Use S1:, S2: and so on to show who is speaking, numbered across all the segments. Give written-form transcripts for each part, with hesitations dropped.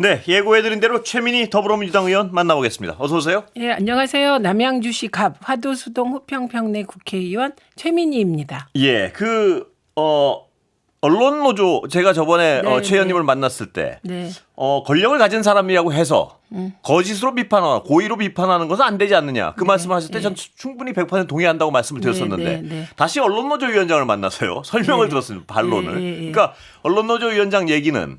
S1: 네, 예고해드린 대로 최민희 더불어민주당 의원 만나보겠습니다. 어서 오세요.
S2: 예, 안녕하세요. 남양주시 갑 화도수동 호평평내 국회의원 최민희입니다.
S1: 예, 언론노조 제가 저번에
S2: 네,
S1: 최 의원님을 만났을 때
S2: 네.
S1: 권력을 가진 사람이라고 해서 거짓으로 비판하거나 고의로 비판하는 것은 안 되지 않느냐 그 말씀하실 때 전 충분히 100% 동의한다고 말씀을 드렸었는데
S2: 네.
S1: 다시 언론노조 위원장을 만나서요 설명을 들었습니다. 반론을. 그러니까 언론노조 위원장 얘기는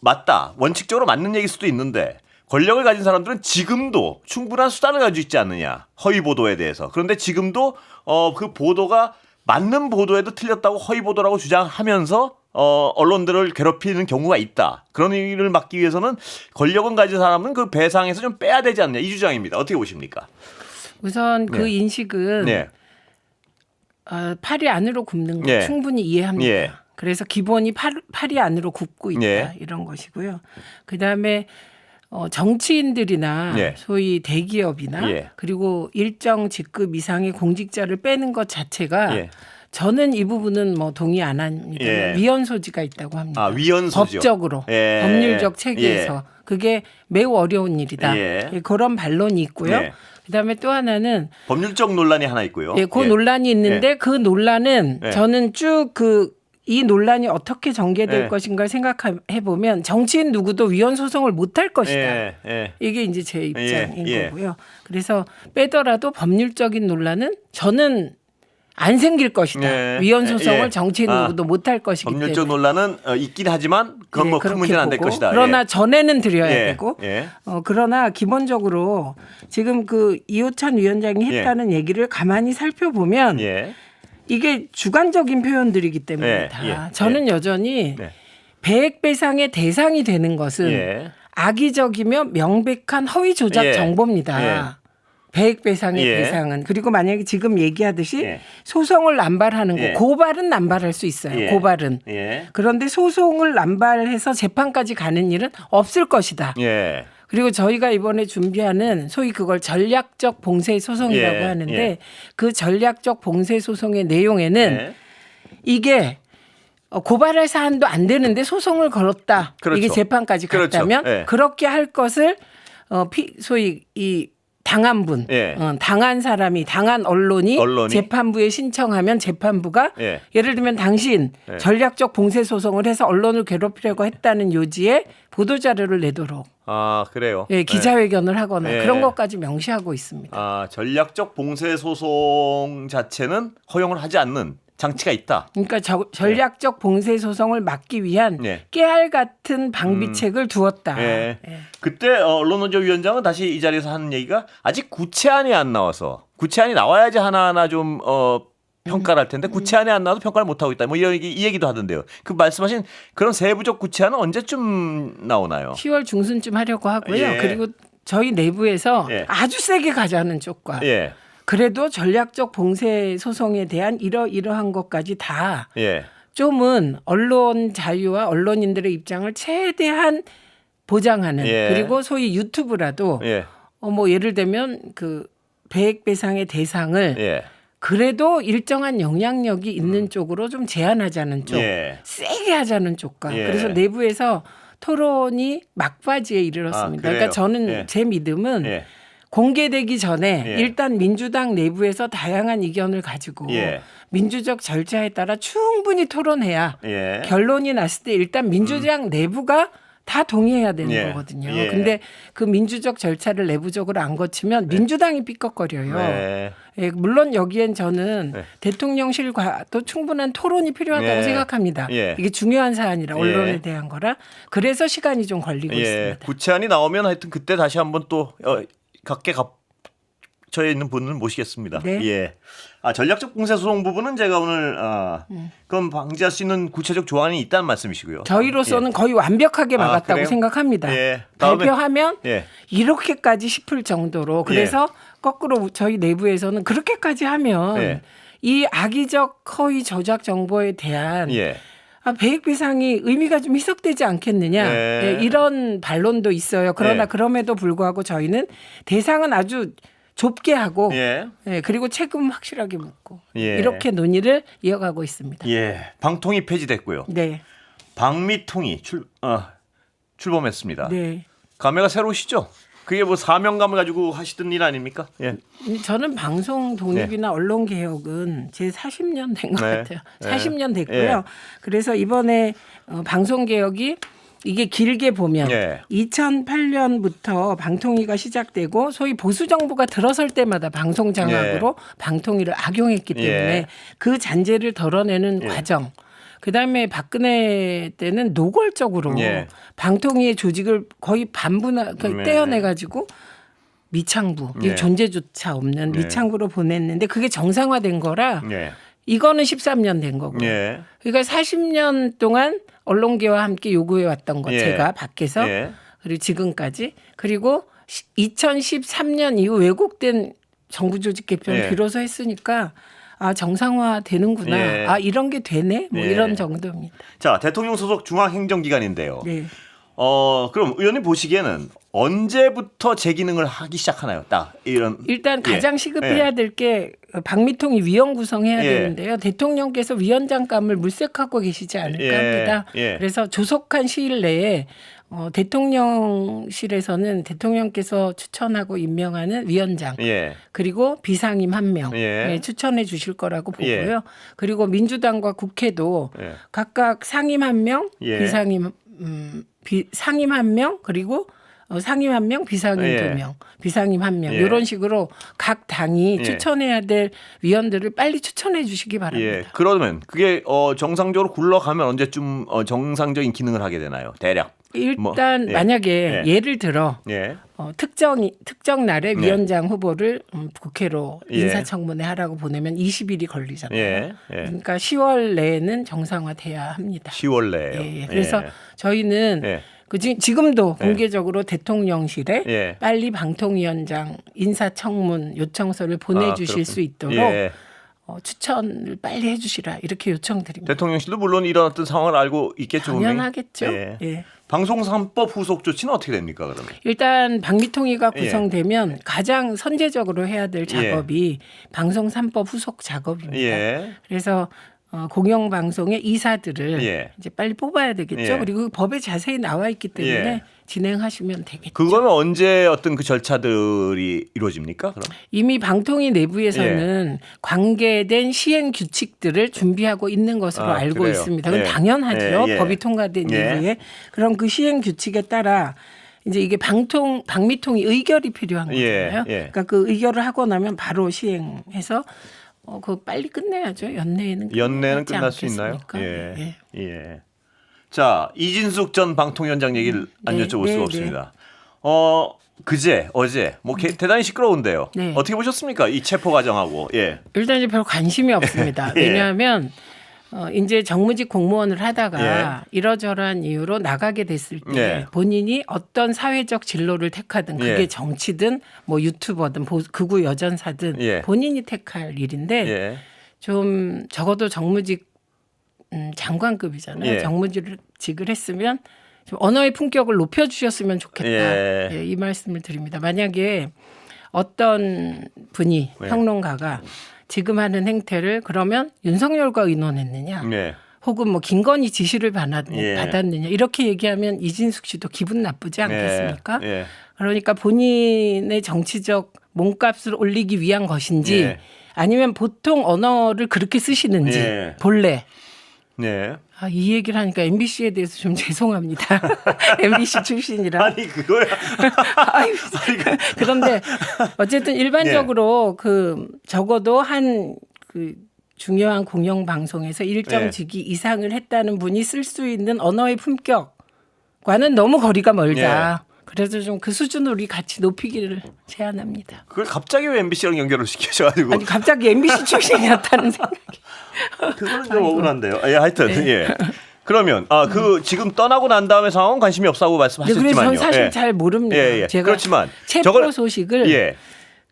S1: 맞다. 원칙적으로 맞는 얘기일 수도 있는데 권력을 가진 사람들은 지금도 충분한 수단을 가지고 있지 않느냐. 허위 보도에 대해서. 그런데 지금도 그 보도가 맞는 보도에도 틀렸다고 허위 보도라고 주장하면서 언론들을 괴롭히는 경우가 있다. 그런 일을 막기 위해서는 권력을 가진 사람은 그 배상에서 좀 빼야 되지 않느냐. 이 주장입니다. 어떻게 보십니까?
S2: 우선 그 인식은
S1: 네.
S2: 팔이 안으로 굽는 거
S1: 예.
S2: 충분히 이해합니다.
S1: 예.
S2: 그래서 기본이 팔이 안으로 굽고 있다
S1: 예.
S2: 이런 것이고요. 그다음에 정치인들이나
S1: 예.
S2: 소위 대기업이나
S1: 예.
S2: 그리고 일정 직급 이상의 공직자를 빼는 것 자체가
S1: 예.
S2: 저는 이 부분은 뭐 동의 안 합니다.
S1: 예.
S2: 위헌 소지가 있다고 합니다.
S1: 위헌 소지요.
S2: 법적으로
S1: 예.
S2: 법률적 체계에서 그게 매우 어려운 일이다.
S1: 예.
S2: 그런 반론이 있고요.
S1: 예.
S2: 그다음에 또 하나는
S1: 법률적 논란이 하나 있고요.
S2: 그 논란이 있는데 그 논란은
S1: 예.
S2: 저는 쭉 이 논란이 어떻게 전개될
S1: 예.
S2: 것인가 생각해 보면 정치인 누구도 위헌 소송을 못 할 것이다.
S1: 예.
S2: 이게 이제 제 입장인
S1: 예.
S2: 거고요. 그래서 빼더라도 법률적인 논란은 저는 안 생길 것이다.
S1: 예.
S2: 위헌 소송을
S1: 예.
S2: 정치인 누구도 못 할 것이기
S1: 법률적
S2: 때문에.
S1: 논란은 있긴 하지만 그건 뭐 큰
S2: 그렇게
S1: 문제는 안 될
S2: 보고.
S1: 것이다.
S2: 그러나
S1: 예.
S2: 전에는 드려야
S1: 예.
S2: 되고.
S1: 예.
S2: 그러나 기본적으로 지금 이호찬 위원장이 했다는 얘기를 가만히 살펴보면
S1: 예.
S2: 이게 주관적인 표현들이기 때문에
S1: 예.
S2: 다.
S1: 예.
S2: 저는 여전히
S1: 네.
S2: 배액배상의 대상이 되는 것은
S1: 예.
S2: 악의적이며 명백한 허위 조작
S1: 예.
S2: 정보입니다.
S1: 예.
S2: 배액배상의
S1: 예.
S2: 대상은. 그리고 만약에 지금 얘기하듯이
S1: 예.
S2: 소송을 남발하는 거
S1: 예.
S2: 고발은 남발할 수 있어요.
S1: 예.
S2: 고발은.
S1: 예.
S2: 그런데 소송을 남발해서 재판까지 가는 일은 없을 것이다.
S1: 예.
S2: 그리고 저희가 이번에 준비하는 소위 그걸 전략적 봉쇄 소송이라고
S1: 예.
S2: 하는데
S1: 예.
S2: 그 전략적 봉쇄 소송의 내용에는
S1: 예.
S2: 이게 고발할 사안도 안 되는데 소송을 걸었다.
S1: 그렇죠.
S2: 이게 재판까지
S1: 그렇죠.
S2: 갔다면
S1: 예.
S2: 그렇게 할 것을 소위 이 당한 분,
S1: 예.
S2: 당한 사람이 당한 언론이 재판부에 신청하면 재판부가
S1: 예.
S2: 예를 들면 당신
S1: 예.
S2: 전략적 봉쇄 소송을 해서 언론을 괴롭히려고 했다는 요지에 보도 자료를 내도록
S1: 그래요.
S2: 기자회견을 하거나
S1: 예.
S2: 그런 것까지 명시하고 있습니다.
S1: 전략적 봉쇄 소송 자체는 허용을 하지 않는 장치가 있다.
S2: 그러니까 전략적 봉쇄 소송을 막기 위한
S1: 예.
S2: 깨알 같은 방비책을 두었다.
S1: 예. 그때 언론노조 위원장은 다시 이 자리에서 하는 얘기가 아직 구체안이 안 나와서 구체안이 나와야지 하나하나 좀 평가를 할 텐데 구체안이 안 나와도 평가를 못 하고 있다. 뭐 이 얘기도 하던데요. 그 말씀하신 그런 세부적 구체안은 언제쯤 나오나요?
S2: 10월 중순쯤 하려고 하고요.
S1: 예.
S2: 그리고 저희 내부에서
S1: 예.
S2: 아주 세게 가자는 쪽과
S1: 예.
S2: 그래도 전략적 봉쇄 소송에 대한 이러한 것까지 다
S1: 예.
S2: 좀은 언론 자유와 언론인들의 입장을 최대한 보장하는
S1: 예.
S2: 그리고 소위 유튜브라도
S1: 예.
S2: 뭐 예를 들면 그 배액배상의 대상을
S1: 예.
S2: 그래도 일정한 영향력이 있는 쪽으로 좀 제한하자는 쪽,
S1: 예.
S2: 세게 하자는 쪽과
S1: 예.
S2: 그래서 내부에서 토론이 막바지에 이르렀습니다.
S1: 그래요?
S2: 그러니까 저는
S1: 예.
S2: 제 믿음은
S1: 예.
S2: 공개되기 전에
S1: 예.
S2: 일단 민주당 내부에서 다양한 의견을 가지고
S1: 예.
S2: 민주적 절차에 따라 충분히 토론해야
S1: 예.
S2: 결론이 났을 때 일단 민주당 내부가 다 동의해야 되는
S1: 예.
S2: 거거든요.
S1: 예.
S2: 근데 그 민주적 절차를 내부적으로 안 거치면 민주당이 삐걱거려요.
S1: 네.
S2: 예, 물론 여기엔 저는
S1: 네.
S2: 대통령실과도 충분한 토론이 필요하다고
S1: 네.
S2: 생각합니다.
S1: 예.
S2: 이게 중요한 사안이라 언론에
S1: 예.
S2: 대한 거라 그래서 시간이 좀 걸리고 있습니다.
S1: 구체안이 나오면 하여튼 그때 다시 한번 또 각계 저에 있는 분을 모시겠습니다.
S2: 네.
S1: 예. 전략적 봉쇄 소송 부분은 제가 오늘 그건 방지할 수 있는 구체적 조항이 있다는 말씀이시고요.
S2: 저희로서는 거의 완벽하게 막았다고
S1: 그래요?
S2: 생각합니다.
S1: 예. 다음에-
S2: 발표하면
S1: 예.
S2: 이렇게까지 싶을 정도로 그래서 거꾸로 저희 내부에서는 그렇게까지 하면
S1: 예.
S2: 이 악의적 허위 조작 정보에 대한
S1: 예.
S2: 배액배상이 의미가 좀 희석되지 않겠느냐
S1: 예.
S2: 이런 반론도 있어요. 그러나
S1: 예.
S2: 그럼에도 불구하고 저희는 대상은 아주 좁게 하고
S1: 예.
S2: 그리고 책임 확실하게 묻고
S1: 예.
S2: 이렇게 논의를 이어가고 있습니다.
S1: 예. 방통위 폐지됐고요.
S2: 네.
S1: 방미통이 출범했습니다.
S2: 네.
S1: 감회가 새로우시죠? 그게 뭐 사명감을 가지고 하시던 일 아닙니까? 예.
S2: 저는 방송 독립이나 언론 개혁은 제 40년 된 것
S1: 네.
S2: 같아요.
S1: 네.
S2: 40년 됐고요.
S1: 예.
S2: 그래서 이번에 방송 개혁이 이게 길게 보면
S1: 예.
S2: 2008년부터 방통위가 시작되고 소위 보수 정부가 들어설 때마다 방송 장악으로 방통위를 악용했기 때문에
S1: 예.
S2: 그 잔재를 덜어내는
S1: 예.
S2: 과정. 그다음에 박근혜 때는 노골적으로
S1: 예.
S2: 방통위의 조직을 거의 반분화
S1: 네.
S2: 떼어내가지고 미창부, 이
S1: 네.
S2: 존재조차 없는
S1: 네.
S2: 미창부로 보냈는데 그게 정상화된 거라
S1: 예.
S2: 이거는 13년 된 거고.
S1: 예.
S2: 그러니까 40년 동안 언론계와 함께 요구해 왔던 것
S1: 예.
S2: 제가 밖에서
S1: 예.
S2: 그리고 지금까지 그리고 2013년 이후 왜곡된 정부 조직 개편을
S1: 예.
S2: 비로소 했으니까 아 정상화 되는구나.
S1: 예.
S2: 아 이런 게 되네. 뭐
S1: 예.
S2: 이런 정도입니다.
S1: 자, 대통령 소속 중앙행정기관인데요.
S2: 네.
S1: 그럼 의원님 보시기에는 언제부터 제 기능을 하기 시작하나요? 딱 이런.
S2: 일단
S1: 예.
S2: 가장 시급해야 될 게 박미통이 위원 구성해야
S1: 예.
S2: 되는데요. 대통령께서 위원장감을 물색하고 계시지 않을까
S1: 예.
S2: 합니다.
S1: 예.
S2: 그래서 조속한 시일 내에 대통령실에서는 대통령께서 추천하고 임명하는 위원장
S1: 예.
S2: 그리고 비상임 1명
S1: 예.
S2: 추천해 주실 거라고 보고요.
S1: 예.
S2: 그리고 민주당과 국회도
S1: 예.
S2: 각각 상임 1명,
S1: 예.
S2: 비상임 상임 1명 그리고 상임 1명, 비상임
S1: 예.
S2: 2명, 비상임 1명
S1: 예.
S2: 이런 식으로 각 당이
S1: 예.
S2: 추천해야 될 위원들을 빨리 추천해 주시기 바랍니다.
S1: 예. 그러면 그게 정상적으로 굴러가면 언제쯤 정상적인 기능을 하게 되나요? 대략.
S2: 일단
S1: 예.
S2: 만약에
S1: 예.
S2: 예를 들어
S1: 예.
S2: 특정 날에
S1: 네.
S2: 위원장 후보를 국회로
S1: 예.
S2: 인사청문회 하라고 보내면 20일이 걸리잖아요.
S1: 예. 예.
S2: 그러니까 10월 내에는 정상화돼야 합니다.
S1: 10월 내에요.
S2: 예. 그래서 저희는
S1: 예.
S2: 지금도
S1: 예.
S2: 공개적으로 대통령실에
S1: 예.
S2: 빨리 방통위원장 인사청문 요청서를 보내주실
S1: 그렇군요.
S2: 수 있도록
S1: 예.
S2: 추천을 빨리 해주시라 이렇게 요청드립니다.
S1: 대통령실도 물론 이런 어떤 상황을 알고 있겠죠. 분명히.
S2: 당연하겠죠.
S1: 예.
S2: 예.
S1: 방송산법 후속 조치는 어떻게 됩니까, 그러면?
S2: 일단 방미통위가
S1: 예.
S2: 구성되면 가장 선제적으로 해야 될 작업이 방송 3법 후속 작업입니다.
S1: 예.
S2: 그래서 공영방송의 이사들을
S1: 예.
S2: 이제 빨리 뽑아야 되겠죠.
S1: 예.
S2: 그리고 법에 자세히 나와 있기 때문에
S1: 예.
S2: 진행하시면 되겠죠.
S1: 그거는 언제 어떤 그 절차들이 이루어집니까? 그럼?
S2: 이미 방통위 내부에서는 관계된 시행 규칙들을 준비하고 있는 것으로
S1: 아,
S2: 알고
S1: 그래요?
S2: 있습니다. 그건
S1: 예.
S2: 당연하죠.
S1: 예, 예.
S2: 법이 통과된
S1: 예.
S2: 이후에. 그럼 그 시행 규칙에 따라 이제 이게 방미통이 의결이 필요한 거잖아요.
S1: 예, 예.
S2: 그러니까 그 의결을 하고 나면 바로 시행해서 그거 빨리 끝내야죠. 연내에는
S1: 연내는
S2: 끝나지
S1: 끝날 수 있나요?
S2: 않겠습니까?
S1: 예. 예. 자, 이진숙 전 방통위원장 얘기를 안
S2: 네,
S1: 여쭤볼
S2: 네,
S1: 수가 없습니다. 그제 어제 뭐 대단히 시끄러운데요.
S2: 네.
S1: 어떻게 보셨습니까? 이 체포 과정하고. 예.
S2: 일단 이제 별 관심이 없습니다.
S1: 예.
S2: 왜냐하면 이제 정무직 공무원을 하다가
S1: 예.
S2: 이러저러한 이유로 나가게 됐을 때
S1: 예.
S2: 본인이 어떤 사회적 진로를 택하든 그게
S1: 예.
S2: 정치든 뭐 유튜버든 극우 여전사든
S1: 예.
S2: 본인이 택할 일인데
S1: 예.
S2: 좀 적어도 정무직 장관급이잖아요.
S1: 예.
S2: 정무직을 했으면 좀 언어의 품격을 높여주셨으면 좋겠다.
S1: 예.
S2: 예, 이 말씀을 드립니다. 만약에 어떤 분이
S1: 예.
S2: 평론가가 지금 하는 행태를 그러면 윤석열과 의논했느냐
S1: 예.
S2: 혹은 뭐 김건희 지시를
S1: 예.
S2: 받았느냐 이렇게 얘기하면 이진숙 씨도 기분 나쁘지 않겠습니까?
S1: 예.
S2: 그러니까 본인의 정치적 몸값을 올리기 위한 것인지
S1: 예.
S2: 아니면 보통 언어를 그렇게 쓰시는지
S1: 예.
S2: 본래
S1: 예.
S2: 이 얘기를 하니까 MBC에 대해서 좀 죄송합니다. MBC 출신이라.
S1: 아니 그거야.
S2: 아유, 그런데 어쨌든 일반적으로 그 적어도 한 그 중요한 공영 방송에서 일정
S1: 네.
S2: 직위 이상을 했다는 분이 쓸 수 있는 언어의 품격과는 너무 거리가 멀다. 그래서 좀 그 수준으로 우리 같이 높이기를 제안합니다.
S1: 그걸 갑자기 왜 MBC랑 연결을 시키셔가지고.
S2: 아니 갑자기 MBC 출신이었다는 생각이.
S1: 그거는 좀 억울한데요. 예, 하여튼 예. 그러면 그 지금 떠나고 난 다음에 상황은 관심이 없다고
S2: 네,
S1: 말씀하셨지만요.
S2: 그래서 전 사실
S1: 예.
S2: 잘 모릅니다.
S1: 예.
S2: 제가
S1: 그렇지만
S2: 체포
S1: 저걸-
S2: 소식을
S1: 예.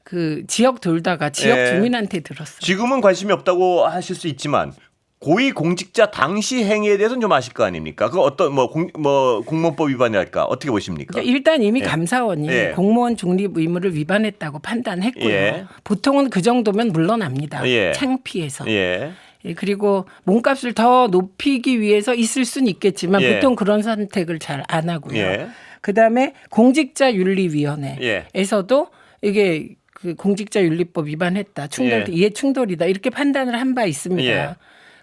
S2: 그 지역 돌다가 지역
S1: 예.
S2: 주민한테 들었어요.
S1: 지금은 관심이 없다고 하실 수 있지만 고위 공직자 당시 행위에 대해서는 좀 아실 거 아닙니까? 그 어떤 공무원법 위반이랄까 어떻게 보십니까?
S2: 그러니까 일단 이미
S1: 예.
S2: 감사원이
S1: 예.
S2: 공무원 중립 의무를 위반했다고 판단했고요.
S1: 예.
S2: 보통은 그 정도면 물러납니다.
S1: 예.
S2: 창피해서.
S1: 예.
S2: 예, 그리고 몸값을 더 높이기 위해서 있을 수는 있겠지만
S1: 예.
S2: 보통 그런 선택을 잘 안 하고요.
S1: 예.
S2: 그다음에 공직자윤리위원회에서도 이게 그 공직자윤리법 위반했다,
S1: 예.
S2: 이해 충돌이다 이렇게 판단을 한 바 있습니다.
S1: 예.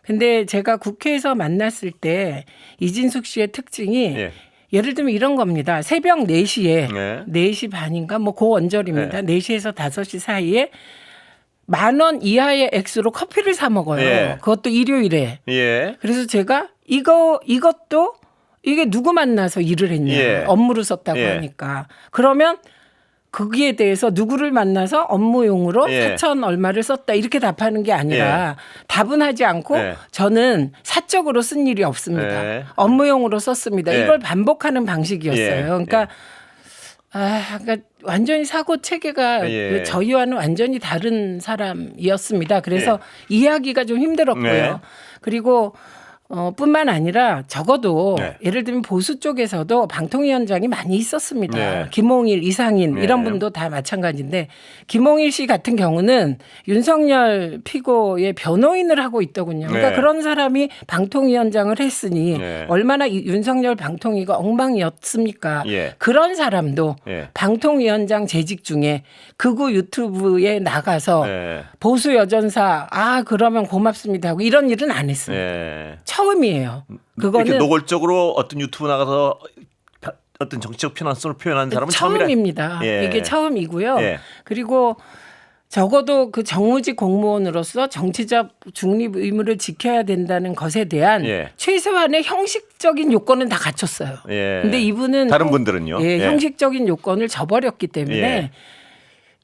S2: 근데 제가 국회에서 만났을 때 이진숙 씨의 특징이
S1: 예.
S2: 예를 들면 이런 겁니다. 새벽 4시에
S1: 네.
S2: 4시 반인가 뭐 고언절입니다. 4시에서 5시 사이에 10,000원 이하의 액수로 커피를 사 먹어요.
S1: 예.
S2: 그것도 일요일에.
S1: 예.
S2: 그래서 제가 이것도 이게 누구 만나서 일을 했냐.
S1: 예.
S2: 업무로 썼다고
S1: 예.
S2: 하니까. 그러면 거기에 대해서 누구를 만나서 업무용으로
S1: 예.
S2: 4천 얼마를 썼다 이렇게 답하는 게 아니라 답은 하지 않고
S1: 예.
S2: 저는 사적으로 쓴 일이 없습니다.
S1: 예.
S2: 업무용으로 썼습니다.
S1: 예.
S2: 이걸 반복하는 방식이었어요.
S1: 예.
S2: 그러니까 그러니까 완전히 사고 체계가
S1: 예.
S2: 저희와는 완전히 다른 사람이었습니다. 그래서 이해하기가 좀 힘들었고요.
S1: 네.
S2: 그리고 뿐만 아니라 적어도
S1: 네.
S2: 예를 들면 보수 쪽에서도 방통위원장이 많이 있었습니다.
S1: 네.
S2: 김홍일, 이상인
S1: 네.
S2: 이런 분도 다 마찬가지인데 김홍일 씨 같은 경우는 윤석열 피고의 변호인을 하고 있더군요. 그러니까
S1: 네.
S2: 그런 사람이 방통위원장을 했으니
S1: 네.
S2: 얼마나 이 윤석열 방통위가 엉망이었습니까?
S1: 예.
S2: 그런 사람도
S1: 예.
S2: 방통위원장 재직 중에 극우 유튜브에 나가서
S1: 예.
S2: 보수 여전사 그러면 고맙습니다 하고 이런 일은 안 했습니다.
S1: 예.
S2: 처음이에요.
S1: 이렇게
S2: 그거는
S1: 노골적으로 어떤 유튜브 나가서 어떤 정치적 편안성을 표현하는 사람은
S2: 처음입니다.
S1: 예.
S2: 이게 처음이고요.
S1: 예.
S2: 그리고 적어도 그 정무직 공무원으로서 정치적 중립 의무를 지켜야 된다는 것에 대한
S1: 예.
S2: 최소한의 형식적인 요건은 다 갖췄어요.
S1: 예.
S2: 근데 이분은
S1: 다른 분들은요?
S2: 예,
S1: 예.
S2: 형식적인 요건을 저버렸기 때문에
S1: 예.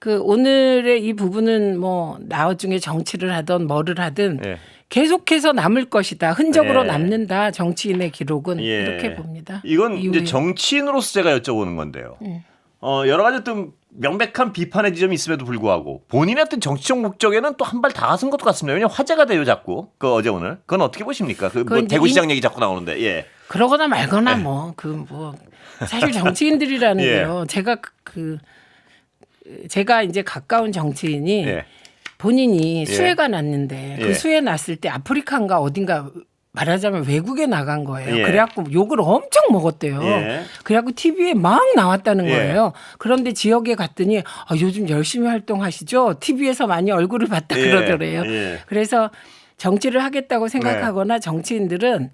S2: 그 오늘의 이 부분은 뭐 나중에 정치를 하든 뭐를 하든
S1: 예.
S2: 계속해서 남을 것이다. 흔적으로
S1: 예.
S2: 남는다. 정치인의 기록은
S1: 예.
S2: 이렇게 봅니다.
S1: 이건
S2: 이후에.
S1: 이제 정치인으로서 제가 여쭤보는 건데요. 여러 가지 어떤 명백한 비판의 지점이 있음에도 불구하고 본인의 어떤 정치적 목적에는 또 한 발 다가선 것도 같습니다. 왜냐하면 화제가 돼요 자꾸. 그 어제 오늘. 그건 어떻게 보십니까? 그 뭐
S2: 이제
S1: 대구시장 얘기 자꾸 나오는데. 예.
S2: 그러거나 말거나 사실 정치인들이라는
S1: 예.
S2: 게요. 제가 이제 가까운 정치인이
S1: 예.
S2: 본인이 수해가 났는데
S1: 예.
S2: 그 수해 났을 때 아프리카인가 어딘가 말하자면 외국에 나간 거예요.
S1: 예.
S2: 그래갖고 욕을 엄청 먹었대요.
S1: 예.
S2: 그래갖고 TV에 막 나왔다는
S1: 예.
S2: 거예요. 그런데 지역에 갔더니 요즘 열심히 활동하시죠? TV에서 많이 얼굴을 봤다
S1: 예.
S2: 그러더래요.
S1: 예.
S2: 그래서 정치를 하겠다고 생각하거나 정치인들은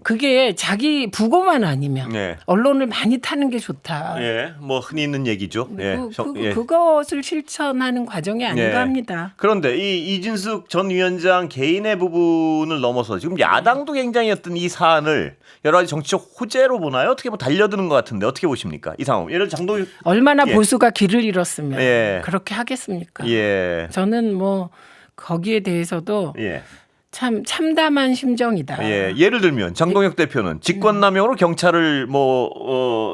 S2: 그게 자기 부고만 아니면
S1: 예.
S2: 언론을 많이 타는 게 좋다.
S1: 예. 뭐 흔히 있는 얘기죠. 예. 예.
S2: 그것을 실천하는 과정이 아닌가
S1: 예.
S2: 합니다.
S1: 그런데 이 이진숙 전 위원장 개인의 부분을 넘어서 지금 야당도 굉장히 어떤 이 사안을 여러 가지 정치적 호재로 보나요? 어떻게 뭐 달려드는 것 같은데 어떻게 보십니까? 이 상황. 예를 들어 장동윤
S2: 얼마나
S1: 예.
S2: 보수가 길을 잃었으면
S1: 예.
S2: 그렇게 하겠습니까?
S1: 예.
S2: 저는 뭐 거기에 대해서도
S1: 예.
S2: 참 참담한 심정이다.
S1: 예. 예를 들면 장동혁 대표는 직권남용으로 경찰을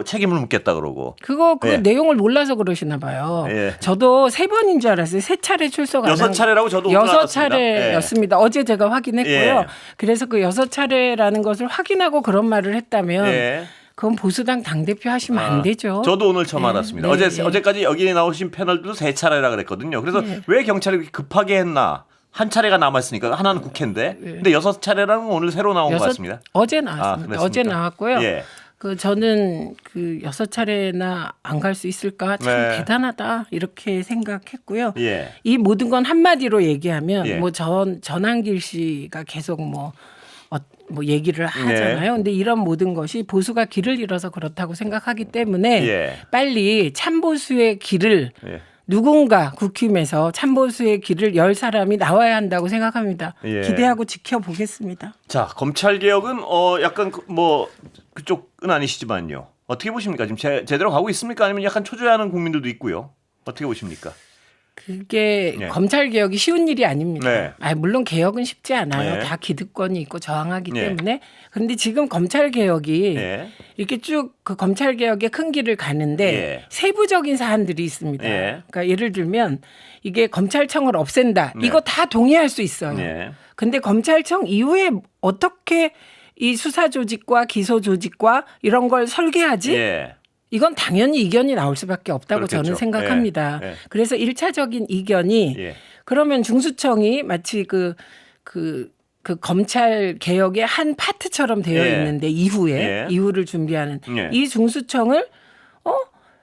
S1: 책임을 묻겠다 그러고.
S2: 그
S1: 예.
S2: 내용을 몰라서 그러시나 봐요.
S1: 예.
S2: 저도 3번인 줄 알았어요. 3차례 출석 안 한.
S1: 6차례라고 저도 오늘 알았습니다.
S2: 6차례였습니다. 어제 제가 확인했고요.
S1: 예.
S2: 그래서 그 6차례라는 것을 확인하고 그런 말을 했다면
S1: 예.
S2: 그건 보수당 당대표 하시면 안 되죠.
S1: 저도 오늘 처음
S2: 네.
S1: 알았습니다.
S2: 네.
S1: 어제까지 여기 나오신 패널들도 3차례라 그랬거든요. 그래서 왜 경찰이 그렇게 급하게 했나? 한 차례가 남았으니까 하나는 국회인데. 근데 6차례라는 오늘 새로 나온 것 같습니다.
S2: 어제 나왔습니다.
S1: 그렇습니까?
S2: 어제 나왔고요.
S1: 예.
S2: 저는 6차례나 안 갈 수 있을까 참
S1: 네.
S2: 대단하다 이렇게 생각했고요.
S1: 예.
S2: 이 모든 건 한마디로 얘기하면
S1: 예.
S2: 전한길 씨가 계속 뭐 얘기를 하잖아요. 근데 이런 모든 것이 보수가 길을 잃어서 그렇다고 생각하기 때문에
S1: 예.
S2: 빨리 참보수의 길을
S1: 예.
S2: 누군가 국힘에서 참보수의 길을 열 사람이 나와야 한다고 생각합니다.
S1: 예.
S2: 기대하고 지켜보겠습니다.
S1: 자, 검찰 개혁은 약간 그쪽은 아니시지만요. 어떻게 보십니까? 지금 제대로 가고 있습니까? 아니면 약간 초조해하는 국민들도 있고요. 어떻게 보십니까?
S2: 그게
S1: 네.
S2: 검찰 개혁이 쉬운 일이 아닙니다.
S1: 네.
S2: 물론 개혁은 쉽지 않아요.
S1: 네.
S2: 다 기득권이 있고 저항하기
S1: 네.
S2: 때문에. 그런데 지금 검찰 개혁이
S1: 예.
S2: 이렇게 쭉 그 검찰 개혁의 큰 길을 가는데
S1: 예.
S2: 세부적인 사안들이 있습니다.
S1: 예.
S2: 그러니까 예를 들면 이게 검찰청을 없앤다.
S1: 네.
S2: 이거 다 동의할 수 있어요.
S1: 예.
S2: 근데 검찰청 이후에 어떻게 이 수사 조직과 기소 조직과 이런 걸 설계하지?
S1: 예.
S2: 이건 당연히 이견이 나올 수밖에 없다고
S1: 그렇겠죠.
S2: 저는 생각합니다.
S1: 예. 예.
S2: 그래서 1차적인 이견이
S1: 예.
S2: 그러면 중수청이 마치 그 검찰 개혁의 한 파트처럼 되어
S1: 예.
S2: 있는데 이후에
S1: 예.
S2: 이후를 준비하는
S1: 예.
S2: 이 중수청을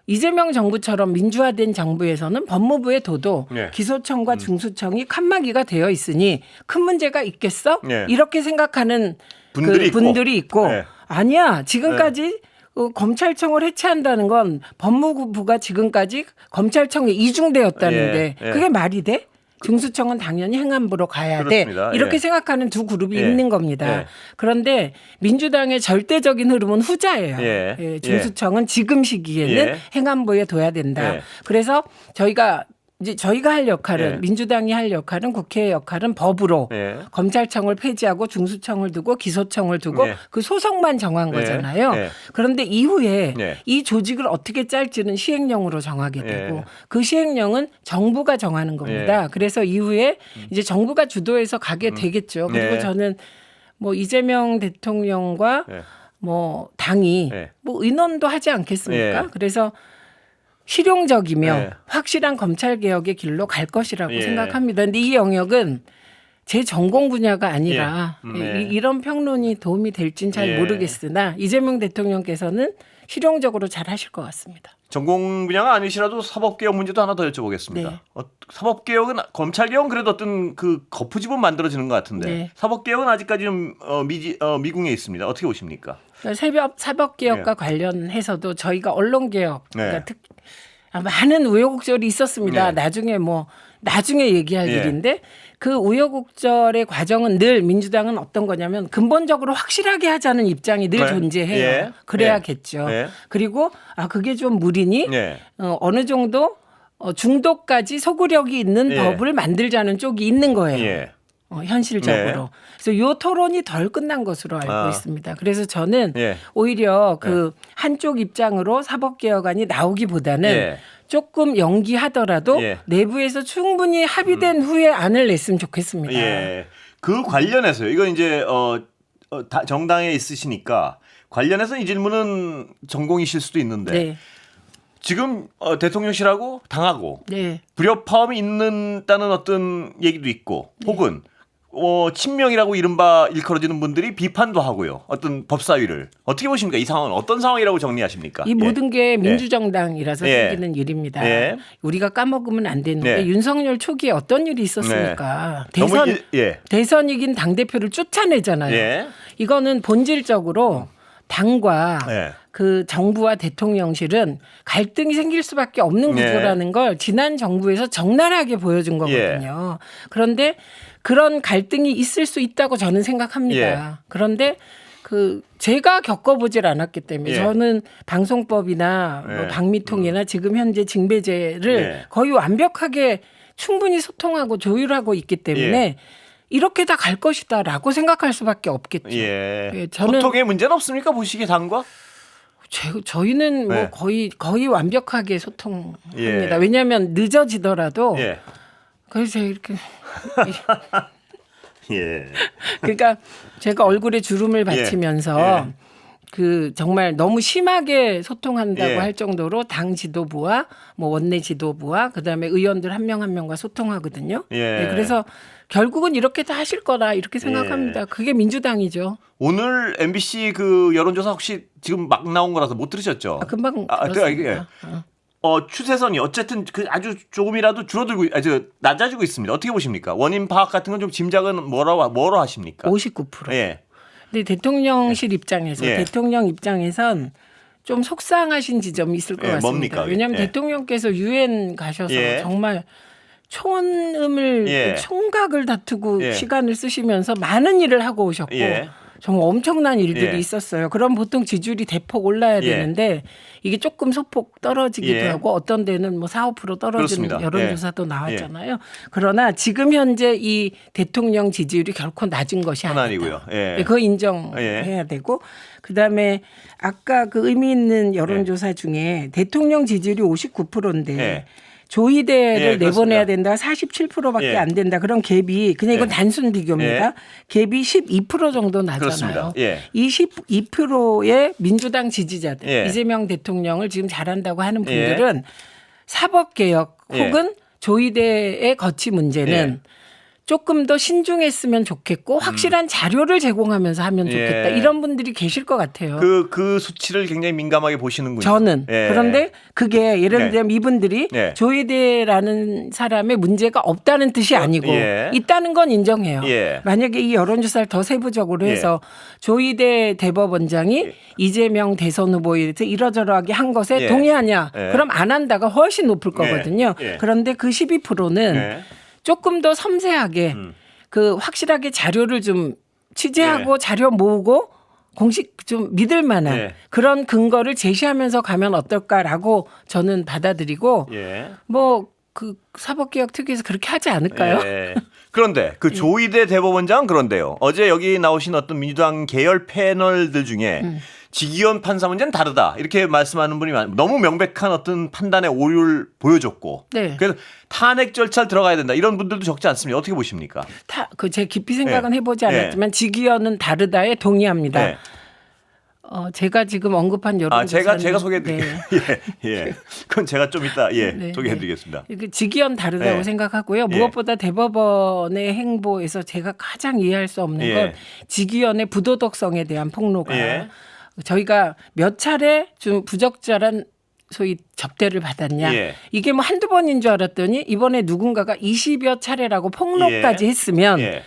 S2: 이재명 정부처럼 민주화된 정부에서는 법무부의 도도
S1: 예.
S2: 기소청과 중수청이 칸막이가 되어 있으니 큰 문제가 있겠어?
S1: 예.
S2: 이렇게 생각하는
S1: 분들이
S2: 있고
S1: 예.
S2: 아니야 지금까지 검찰청을 해체한다는 건 법무부가 지금까지 검찰청에 이중되었다는데
S1: 예. 예.
S2: 그게 말이 돼? 중수청은 당연히 행안부로 가야
S1: 그렇습니다.
S2: 돼. 이렇게
S1: 예.
S2: 생각하는 두 그룹이
S1: 예.
S2: 있는 겁니다.
S1: 예.
S2: 그런데 민주당의 절대적인 흐름은 후자예요.
S1: 예.
S2: 예, 중수청은 지금 시기에는
S1: 예.
S2: 행안부에 둬야 된다.
S1: 예.
S2: 그래서 저희가 할 역할은
S1: 예.
S2: 민주당이 할 역할은 국회의 역할은 법으로
S1: 예.
S2: 검찰청을 폐지하고 중수청을 두고 기소청을 두고
S1: 예.
S2: 그 소속만 정한
S1: 예.
S2: 거잖아요.
S1: 예.
S2: 그런데 이후에
S1: 예.
S2: 이 조직을 어떻게 짤지는 시행령으로 정하게
S1: 예.
S2: 되고 그 시행령은 정부가 정하는 겁니다. 그래서 이후에 이제 정부가 주도해서 가게 되겠죠. 그리고
S1: 예.
S2: 저는 뭐 이재명 대통령과
S1: 예.
S2: 뭐 당이
S1: 예.
S2: 뭐 의논도 하지 않겠습니까?
S1: 예.
S2: 그래서 실용적이며
S1: 예.
S2: 확실한 검찰 개혁의 길로 갈 것이라고
S1: 예.
S2: 생각합니다. 그런데 이 영역은 제 전공 분야가 아니라
S1: 예.
S2: 이런 평론이 도움이 될진 잘
S1: 예.
S2: 모르겠으나 이재명 대통령께서는 실용적으로 잘 하실 것 같습니다.
S1: 전공 분야가 아니시라도 사법개혁 문제도 하나 더 여쭤보겠습니다.
S2: 네.
S1: 사법개혁은 검찰개혁은 그래도 어떤 그 거푸집은 만들어지는 것 같은데
S2: 네.
S1: 사법개혁은 아직까지 좀 미궁에 있습니다. 어떻게 보십니까?
S2: 사법개혁과 관련해서도 저희가 언론개혁
S1: 네.
S2: 그러니까 많은 우여곡절이 있었습니다.
S1: 네.
S2: 나중에 얘기할
S1: 예.
S2: 일인데 그 우여곡절의 과정은 늘 민주당은 어떤 거냐면 근본적으로 확실하게 하자는 입장이 늘
S1: 네.
S2: 존재해요.
S1: 예.
S2: 그래야겠죠.
S1: 예.
S2: 그리고 그게 좀 무리니
S1: 예.
S2: 어느 정도 중도까지 소구력이 있는
S1: 예.
S2: 법을 만들자는 쪽이 있는 거예요.
S1: 예.
S2: 현실적으로.
S1: 네.
S2: 그래서 이 토론이 덜 끝난 것으로 알고 있습니다. 그래서 저는
S1: 예.
S2: 오히려 그 한쪽 입장으로 사법개혁안이 나오기보다는
S1: 예.
S2: 조금 연기하더라도
S1: 예.
S2: 내부에서 충분히 합의된 후에 안을 냈으면 좋겠습니다.
S1: 예. 그 관련해서요. 이거 이제 정당에 있으시니까 관련해서 이 질문은 전공이실 수도 있는데
S2: 네.
S1: 지금 대통령실하고 당하고
S2: 네.
S1: 불협화음이 있는다는 어떤 얘기도 있고 혹은 친명이라고 이른바 일컬어지는 분들이 비판도 하고요. 어떤 법사위를 어떻게 보십니까? 이 상황은 어떤 상황이라고 정리하십니까?
S2: 이 모든 게 민주정당이라서
S1: 예.
S2: 생기는 일입니다.
S1: 예.
S2: 우리가 까먹으면 안 되는데
S1: 예.
S2: 윤석열 초기에 어떤 일이 있었습니까?
S1: 너무
S2: 대선이긴 당대표를 쫓아내잖아요.
S1: 예.
S2: 이거는 본질적으로 당과
S1: 예.
S2: 그 정부와 대통령실은 갈등이 생길 수밖에 없는
S1: 예.
S2: 구조라는 걸 지난 정부에서 적나라하게 보여준 거거든요. 그런데 그런 갈등이 있을 수 있다고 저는 생각합니다.
S1: 예.
S2: 그런데 제가 겪어보질 않았기 때문에
S1: 예.
S2: 저는 방송법이나 뭐
S1: 예.
S2: 방미통이나 지금 현재 징배제를
S1: 예.
S2: 거의 완벽하게 충분히 소통하고 조율하고 있기 때문에
S1: 예.
S2: 이렇게 다 갈 것이다라고 생각할 수밖에 없겠죠.
S1: 예.
S2: 예, 저는
S1: 소통에 문제는 없습니까? 보시기에 당과?
S2: 저희는
S1: 네.
S2: 뭐 거의 완벽하게 소통합니다.
S1: 예.
S2: 왜냐하면 늦어지더라도
S1: 예.
S2: 그래서 이렇게
S1: 예.
S2: 그러니까 제가 얼굴에 주름을 받치면서
S1: 예.
S2: 그 정말 너무 심하게 소통한다고
S1: 예.
S2: 할 정도로 당 지도부와 뭐 원내 지도부와 그다음에 의원들 한 명 한 명과 소통하거든요.
S1: 예.
S2: 네, 그래서 결국은 이렇게 다 하실 거라 이렇게 생각합니다. 그게 민주당이죠.
S1: 오늘 MBC 그 여론조사 혹시 지금 막 나온 거라서 못 들으셨죠?
S2: 금방
S1: 예.
S2: 들었습니다.
S1: 추세선이 어쨌든 그 아주 조금이라도 줄어들고 낮아지고 있습니다. 어떻게 보십니까? 원인 파악 같은 건 좀 짐작은 뭐로 하십니까?
S2: 59%.
S1: 예.
S2: 근데 대통령실 입장에서
S1: 예.
S2: 대통령 입장에선 좀 속상하신 지점이 있을 것
S1: 예,
S2: 같습니다.
S1: 뭡니까?
S2: 왜냐하면
S1: 예.
S2: 대통령께서 유엔 가셔서
S1: 예.
S2: 정말 총음을
S1: 예.
S2: 총각을 다투고
S1: 예.
S2: 시간을 쓰시면서 많은 일을 하고 오셨고
S1: 예.
S2: 정말 엄청난 일들이
S1: 예.
S2: 있었어요. 그럼 보통 지지율이 대폭 올라야
S1: 예.
S2: 되는데 이게 조금 소폭 떨어지기도
S1: 예.
S2: 하고 어떤 데는 뭐 4~5% 떨어지는
S1: 그렇습니다.
S2: 여론조사도 나왔잖아요. 그러나 지금 현재 이 대통령 지지율이 결코 낮은 것이 아니다.
S1: 아니고요. 예.
S2: 그거 인정해야
S1: 예.
S2: 되고 그다음에 아까 그 의미 있는 여론조사 중에 대통령 지지율이 59%인데
S1: 예.
S2: 조희대를
S1: 예,
S2: 내보내야
S1: 그렇습니다.
S2: 된다 47%밖에
S1: 예.
S2: 안 된다. 그런 갭이 그냥 이건
S1: 예.
S2: 단순 비교입니다. 갭이 12% 정도 나잖아요.
S1: 그렇습니다. 예.
S2: 이 12%의 민주당 지지자들
S1: 예.
S2: 이재명 대통령을 지금 잘한다고 하는 분들은 사법개혁
S1: 예.
S2: 혹은 조희대의 거치 문제는 조금 더 신중했으면 좋겠고 확실한 자료를 제공하면서 하면 좋겠다.
S1: 예.
S2: 이런 분들이 계실 것 같아요.
S1: 그 수치를 굉장히 민감하게 보시는군요.
S2: 저는.
S1: 예.
S2: 그런데 그게 예를
S1: 네.
S2: 들면 이분들이
S1: 네.
S2: 조희대라는 사람의 문제가 없다는 뜻이 아니고
S1: 예.
S2: 있다는 건 인정해요.
S1: 예.
S2: 만약에 이 여론조사를 더 세부적으로 해서 조희대 대법원장이 이재명 대선 후보에 대해서 이러저러하게 한 것에
S1: 예.
S2: 동의하냐.
S1: 예.
S2: 그럼 안 한다가 훨씬 높을 거거든요.
S1: 예.
S2: 그런데 그 12%는
S1: 예.
S2: 조금 더 섬세하게 그 확실하게 자료를 좀 취재하고
S1: 예.
S2: 자료 모으고 공식 좀 믿을 만한
S1: 예.
S2: 그런 근거를 제시하면서 가면 어떨까라고 저는 받아들이고
S1: 예.
S2: 뭐 그 사법개혁 특위에서 그렇게 하지 않을까요?
S1: 예. 그런데 그 조희대 대법원장은 그런데요. 어제 여기 나오신 어떤 민주당 계열 패널들 중에 지기현 판사 문제는 다르다 이렇게 말씀하는 분이 너무 명백한 어떤 판단의 오류를 보여줬고
S2: 네.
S1: 그래서 탄핵 절차를 들어가야 된다 이런 분들도 적지 않습니다. 어떻게 보십니까?
S2: 제 깊이 생각은
S1: 예.
S2: 해보지
S1: 예.
S2: 않았지만 지기현은 다르다에 동의합니다.
S1: 네.
S2: 제가 지금 언급한 여론조사는
S1: 제가 소개해드릴게요. 예, 예. 그건 제가 좀 이따
S2: 네,
S1: 소개해드리겠습니다.
S2: 네. 지기현 다르다고
S1: 네.
S2: 생각하고요.
S1: 예.
S2: 무엇보다 대법원의 행보에서 제가 가장 이해할 수 없는
S1: 예.
S2: 건 지기현의 부도덕성에 대한 폭로가
S1: 예.
S2: 저희가 몇 차례 좀 부적절한 소위 접대를 받았냐.
S1: 예.
S2: 이게 뭐 한두 번인 줄 알았더니 이번에 누군가가 20여 차례라고 폭로까지
S1: 예.
S2: 했으면
S1: 예.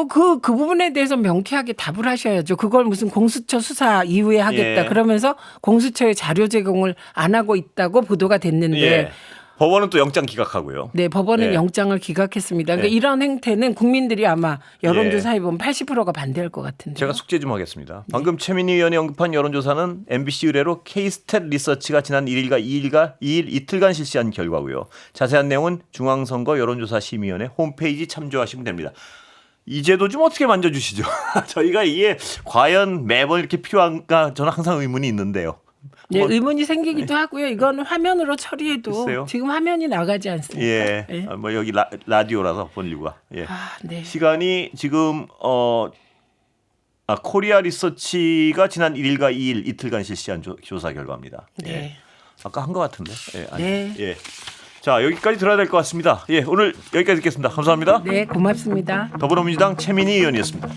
S2: 그 부분에 대해서 명쾌하게 답을 하셔야죠. 그걸 무슨 공수처 수사 이후에 하겠다.
S1: 예.
S2: 그러면서 공수처의 자료 제공을 안 하고 있다고 보도가 됐는데
S1: 예. 법원은 또 영장 기각하고요.
S2: 네, 법원은
S1: 예.
S2: 영장을 기각했습니다. 그러니까
S1: 예.
S2: 이런 행태는 국민들이 아마 여론조사에 보면 80%가 반대할 것 같은데.
S1: 제가 숙제 좀 하겠습니다. 방금 최민희 의원이 언급한 여론조사는 MBC 의뢰로 K-스탯 리서치가 지난 1일과 2일 이틀간 실시한 결과고요. 자세한 내용은 중앙선거 여론조사 심의위원회 홈페이지 참조하시면 됩니다. 이제도 좀 어떻게 만져주시죠? 저희가 이게 과연 매번 이렇게 필요한가 저는 항상 의문이 있는데요.
S2: 네,
S1: 뭐,
S2: 의문이 생기기도 하고요. 이거는 화면으로 처리해도
S1: 글쎄요.
S2: 지금 화면이 나가지 않습니까?
S1: 예,
S2: 네.
S1: 뭐 여기 라디오라서 본 이유가. 예.
S2: 네.
S1: 시간이 지금 코리아 리서치가 지난 1일과 2일 이틀간 실시한 조사 결과입니다.
S2: 네.
S1: 예. 아까 한 것 같은데. 예, 아니,
S2: 네.
S1: 예. 자, 여기까지 들어야 될 것 같습니다. 예, 오늘 여기까지 듣겠습니다. 감사합니다.
S2: 네, 고맙습니다.
S1: 더불어민주당 최민희 의원이었습니다.